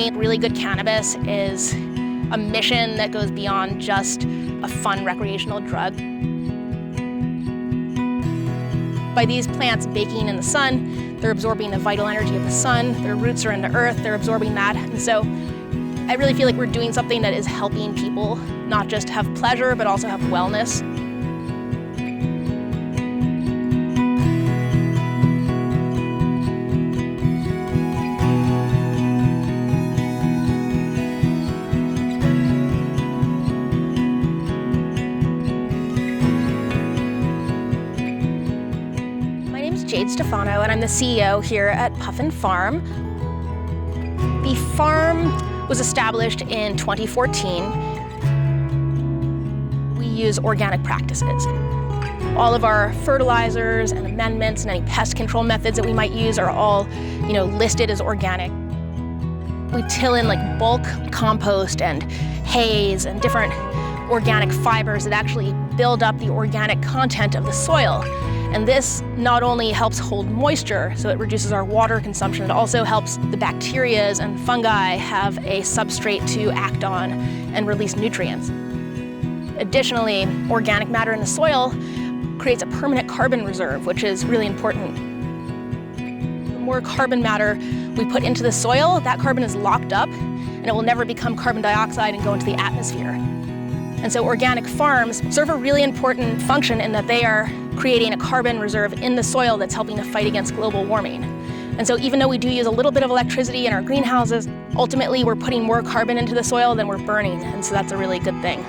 growing really good cannabis is a mission that goes beyond just a fun recreational drug. By these plants baking in the sun, they're absorbing the vital energy of the sun, their roots are in the earth, they're absorbing that. And so I really feel like we're doing something that is helping people not just have pleasure, but also have wellness. Jade Stefano, and I'm the CEO here at Puffin Farm. The farm was established in 2014. We use organic practices. All of our fertilizers and amendments and any pest control methods that we might use are all, listed as organic. We till in like bulk compost and hays and different organic fibers that actually build up the organic content of the soil. And this not only helps hold moisture, so it reduces our water consumption, it also helps the bacteria and fungi have a substrate to act on and release nutrients. Additionally, organic matter in the soil creates a permanent carbon reserve, which is really important. The more carbon matter we put into the soil, that carbon is locked up and it will never become carbon dioxide and go into the atmosphere. And so organic farms serve a really important function in that they are creating a carbon reserve in the soil that's helping to fight against global warming. And so even though we do use a little bit of electricity in our greenhouses, ultimately we're putting more carbon into the soil than we're burning, and so that's a really good thing.